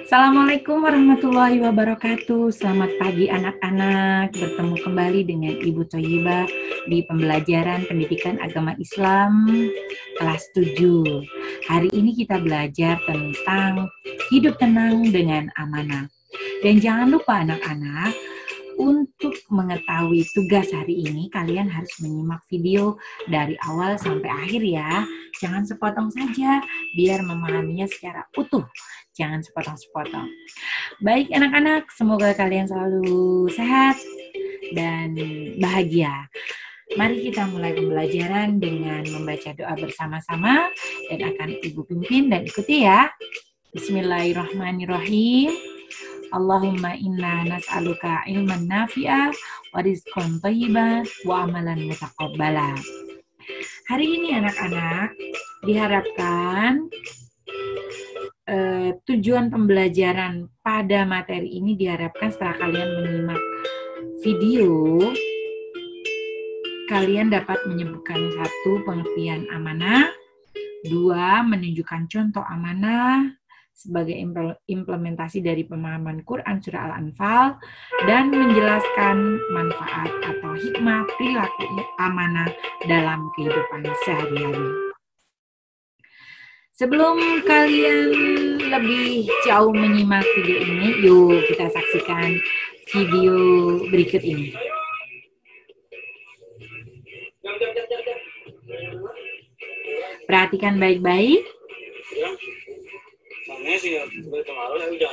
Assalamualaikum warahmatullahi wabarakatuh. Selamat pagi anak-anak. Bertemu kembali dengan Ibu Thoyibah di pembelajaran pendidikan agama Islam kelas 7. Hari ini kita belajar tentang hidup tenang dengan amanah. Dan jangan lupa anak-anak, untuk mengetahui tugas hari ini, kalian harus menyimak video dari awal sampai akhir ya. Jangan sepotong saja, biar memahaminya secara utuh. Jangan sepotong-sepotong. Baik anak-anak, semoga kalian selalu sehat dan bahagia. Mari kita mulai pembelajaran dengan membaca doa bersama-sama dan akan Ibu pimpin dan ikuti ya. Bismillahirrahmanirrahim. Allahumma inna nas'aluka ilman nafi'ah wa rizqan thayyiban wa amalan mutaqabbala. Hari ini anak-anak diharapkan tujuan pembelajaran pada materi ini diharapkan setelah kalian menyimak video, kalian dapat menyebutkan 1, pengertian amanah, 2, menunjukkan contoh amanah sebagai implementasi dari pemahaman Quran Surah Al-Anfal, dan menjelaskan manfaat atau hikmah perilaku amanah dalam kehidupan sehari-hari. Sebelum kalian lebih jauh menyimak video ini, yuk kita saksikan video berikut ini. Perhatikan baik-baik. Sana sih berpengaruh ya udah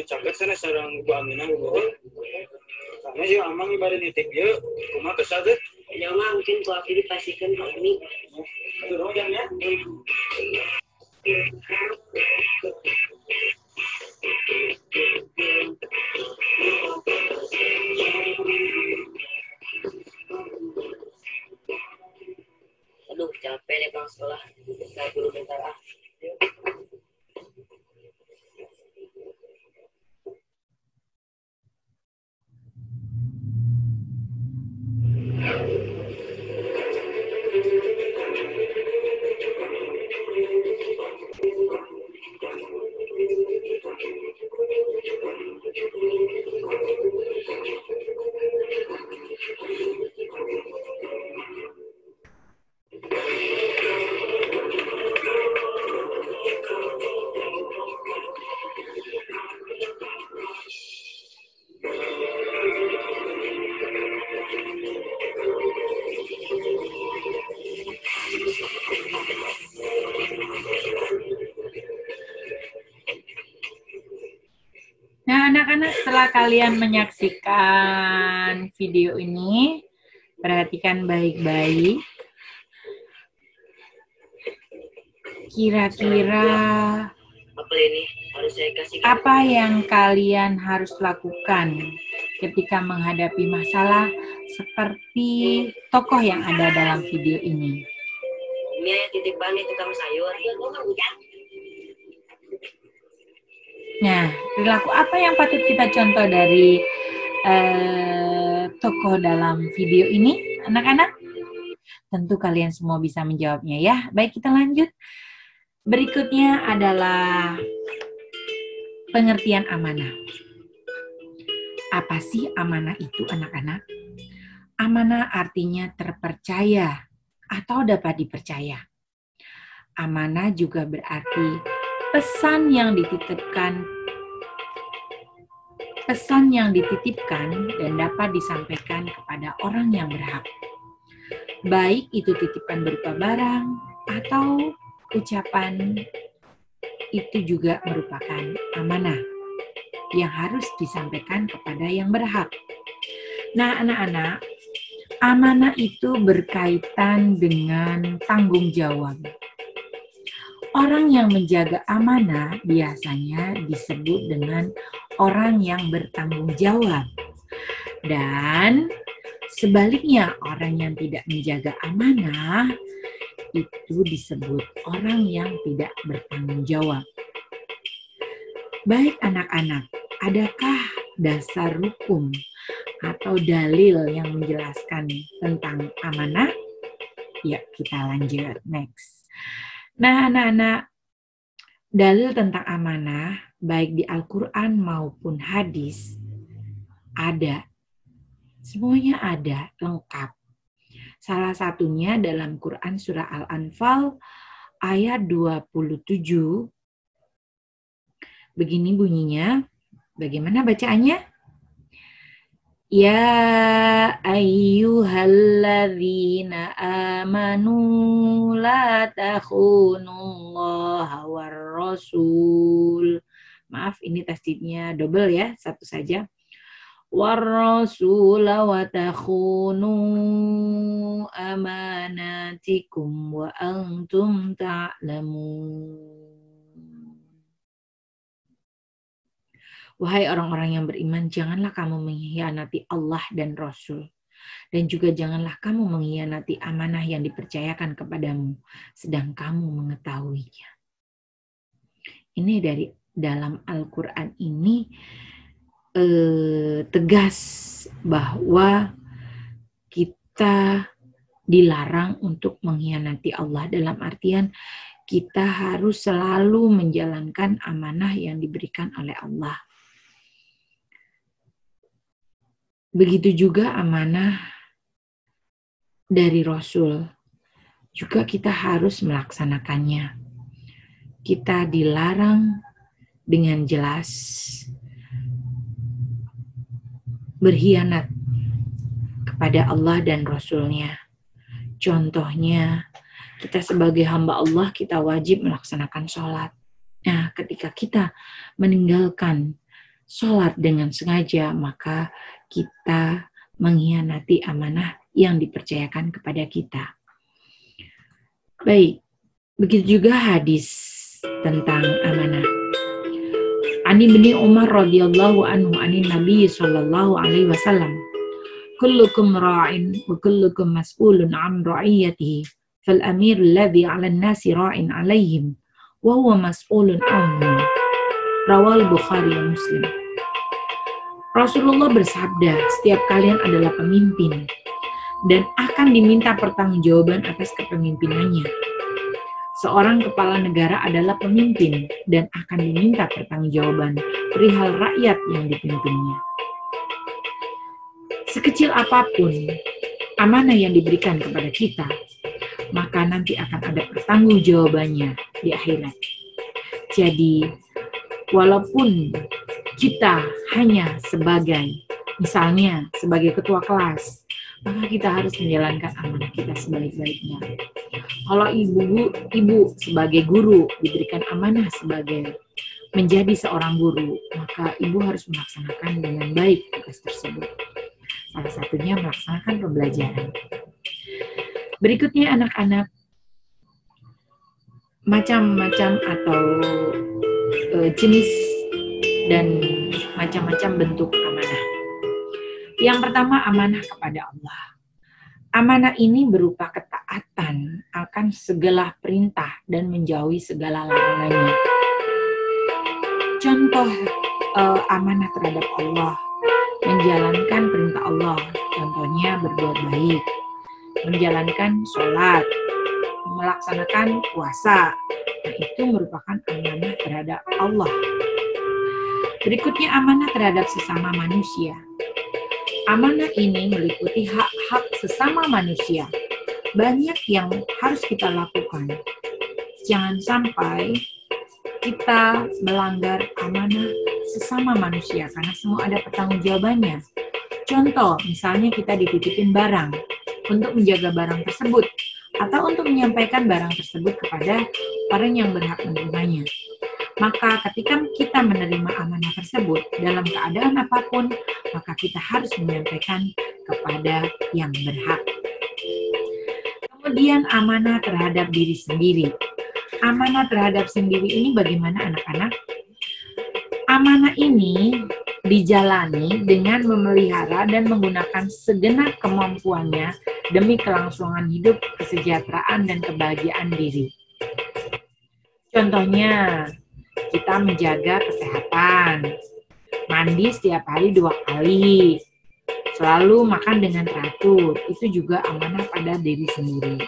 cakap sana sarang Bu Aminah Bu. Sana sih amang ibarat nitik dia, cuma kesal deh. Ya mah mungkin kalau aku dipastikan Pak ini. Aduh ya. Aduh capek deh bang sekolah. Saya dulu bentar ah. Nah, anak-anak, setelah kalian menyaksikan video ini, perhatikan baik-baik. Kira-kira Apa ini? Harus saya kasih apa yang kalian harus lakukan ketika menghadapi masalah seperti tokoh yang ada dalam video ini? Ini ya titipan itu tukang sayur. Nah, perilaku apa yang patut kita contoh dari tokoh dalam video ini, anak-anak? Tentu kalian semua bisa menjawabnya ya. Baik, kita lanjut. Berikutnya adalah pengertian amanah. Apa sih amanah itu, anak-anak? Amanah artinya terpercaya atau dapat dipercaya. Amanah juga berarti pesan yang dititipkan dan dapat disampaikan kepada orang yang berhak. Baik itu titipan berupa barang atau ucapan, itu juga merupakan amanah yang harus disampaikan kepada yang berhak. Nah, anak-anak, amanah itu berkaitan dengan tanggung jawab. Orang yang menjaga amanah biasanya disebut dengan orang yang bertanggung jawab. Dan sebaliknya, orang yang tidak menjaga amanah itu disebut orang yang tidak bertanggung jawab. Baik anak-anak, adakah dasar hukum atau dalil yang menjelaskan tentang amanah? Ya, kita lanjut. Next. Nah, anak-anak, dalil tentang amanah baik di Al-Quran maupun hadis, ada. Semuanya ada, lengkap. Salah satunya dalam Quran surah Al-Anfal ayat 27. Begini bunyinya. Bagaimana bacaannya? Ya ayyuhalladzina amanu la takhunullaha war rasul. Maaf, ini tasdidnya double ya, satu saja. War rasul wa takhunu amanatikum wa antum ta'lamun. Wahai orang-orang yang beriman, janganlah kamu mengkhianati Allah dan Rasul. Dan juga janganlah kamu mengkhianati amanah yang dipercayakan kepadamu, sedang kamu mengetahuinya. Ini dari dalam Al-Quran ini tegas bahwa kita dilarang untuk mengkhianati Allah, dalam artian kita harus selalu menjalankan amanah yang diberikan oleh Allah. Begitu juga amanah dari Rasul, juga kita harus melaksanakannya. Kita dilarang dengan jelas berkhianat kepada Allah dan Rasul-Nya. Contohnya, kita sebagai hamba Allah, kita wajib melaksanakan sholat. Nah, ketika kita meninggalkan sholat dengan sengaja, maka kita mengkhianati amanah yang dipercayakan kepada kita. Baik, begitu juga hadis tentang amanah. Ani bin Umar radhiyallahu anhu anin Nabi sallallahu alaihi wasallam, kullukum ra'in wa kullukum mas'ulun 'an ra'iyatihi, fal amir alladhi 'ala an-nasi ra'in 'alaihim wa huwa mas'ulun 'anhum. Rawal Bukhari dan Muslim. Rasulullah bersabda, setiap kalian adalah pemimpin dan akan diminta pertanggungjawaban atas kepemimpinannya. Seorang kepala negara adalah pemimpin dan akan diminta pertanggungjawaban perihal rakyat yang dipimpinnya. Sekecil apapun amanah yang diberikan kepada kita, maka nanti akan ada pertanggungjawabannya di akhirat. Jadi, walaupun kita hanya sebagai, misalnya sebagai ketua kelas, maka kita harus menjalankan amanah kita sebaik-baiknya. Kalau ibu sebagai guru diberikan amanah sebagai menjadi seorang guru, maka ibu harus melaksanakan dengan baik tugas tersebut. Salah satunya melaksanakan pembelajaran. Berikutnya anak-anak, macam-macam atau jenis dan macam-macam bentuk amanah. Yang pertama, amanah kepada Allah. Amanah ini berupa ketaatan akan segala perintah dan menjauhi segala larangannya. Contoh amanah terhadap Allah, menjalankan perintah Allah, contohnya berbuat baik, menjalankan sholat, melaksanakan puasa. Nah, itu merupakan amanah terhadap Allah. Berikutnya amanah terhadap sesama manusia. Amanah ini meliputi hak-hak sesama manusia. Banyak yang harus kita lakukan. Jangan sampai kita melanggar amanah sesama manusia karena semua ada pertanggungjawabannya. Contoh, misalnya kita dititipin barang untuk menjaga barang tersebut atau untuk menyampaikan barang tersebut kepada orang yang berhak menerimanya. Maka ketika kita menerima amanah tersebut dalam keadaan apapun, maka kita harus menyampaikan kepada yang berhak. Kemudian amanah terhadap diri sendiri. Amanah terhadap sendiri ini bagaimana anak-anak? Amanah ini dijalani dengan memelihara dan menggunakan segenap kemampuannya demi kelangsungan hidup, kesejahteraan, dan kebahagiaan diri. Contohnya, kita menjaga kesehatan, mandi setiap hari 2 kali, selalu makan dengan teratur, itu juga amanah pada diri sendiri.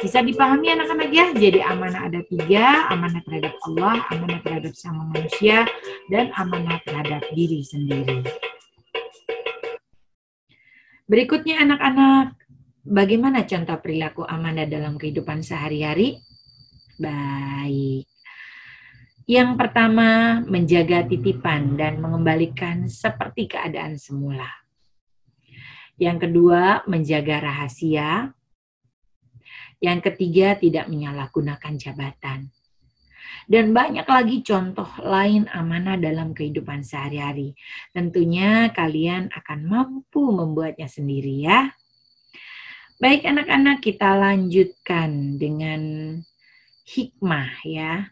Bisa dipahami anak-anak ya? Jadi amanah ada 3, amanah terhadap Allah, amanah terhadap sama manusia, dan amanah terhadap diri sendiri. Berikutnya anak-anak, bagaimana contoh perilaku amanah dalam kehidupan sehari-hari? Baik. Yang pertama, menjaga titipan dan mengembalikan seperti keadaan semula. Yang kedua, menjaga rahasia. Yang ketiga, tidak menyalahgunakan jabatan. Dan banyak lagi contoh lain amanah dalam kehidupan sehari-hari. Tentunya kalian akan mampu membuatnya sendiri ya. Baik anak-anak, kita lanjutkan dengan hikmah ya.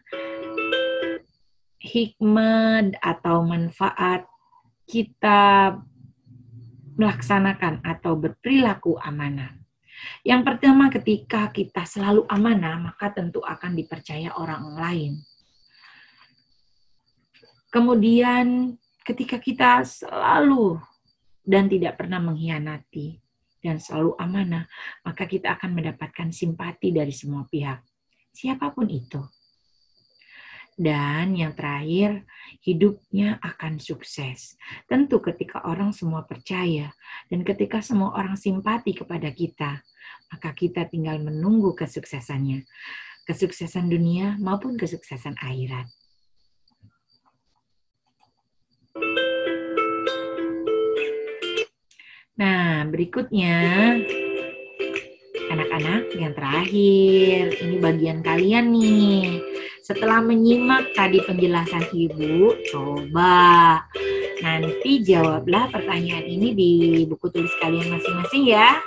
Hikmah atau manfaat kita melaksanakan atau berperilaku amanah. Yang pertama, ketika kita selalu amanah, maka tentu akan dipercaya orang lain. Kemudian, ketika kita selalu dan tidak pernah mengkhianati dan selalu amanah, maka kita akan mendapatkan simpati dari semua pihak, siapapun itu. Dan yang terakhir, hidupnya akan sukses. Tentu ketika orang semua percaya dan ketika semua orang simpati kepada kita, maka kita tinggal menunggu kesuksesannya. Kesuksesan dunia maupun kesuksesan akhirat. Nah, berikutnya anak-anak yang terakhir, ini bagian kalian nih. Setelah menyimak tadi penjelasan Ibu, coba nanti jawablah pertanyaan ini di buku tulis kalian masing-masing ya.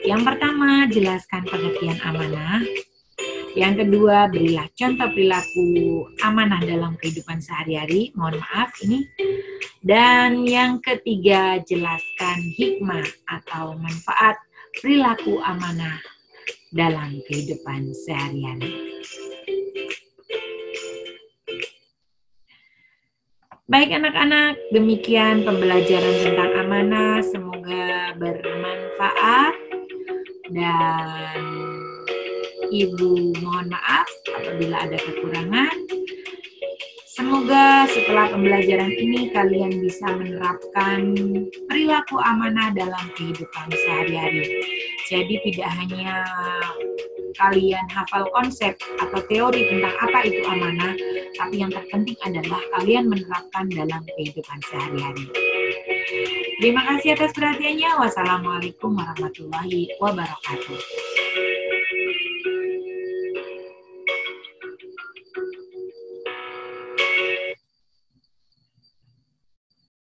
Yang pertama, jelaskan pengertian amanah. Yang kedua, berilah contoh perilaku amanah dalam kehidupan sehari-hari. Mohon maaf ini. Dan yang ketiga, jelaskan hikmah atau manfaat perilaku amanah dalam kehidupan sehari-hari. Baik anak-anak, demikian pembelajaran tentang amanah. Semoga bermanfaat dan Ibu mohon maaf apabila ada kekurangan. Semoga setelah pembelajaran ini kalian bisa menerapkan perilaku amanah dalam kehidupan sehari-hari. Jadi tidak hanya kalian hafal konsep atau teori tentang apa itu amanah, tapi yang terpenting adalah kalian menerapkan dalam kehidupan sehari-hari. Terima kasih atas perhatiannya. Wassalamualaikum warahmatullahi wabarakatuh.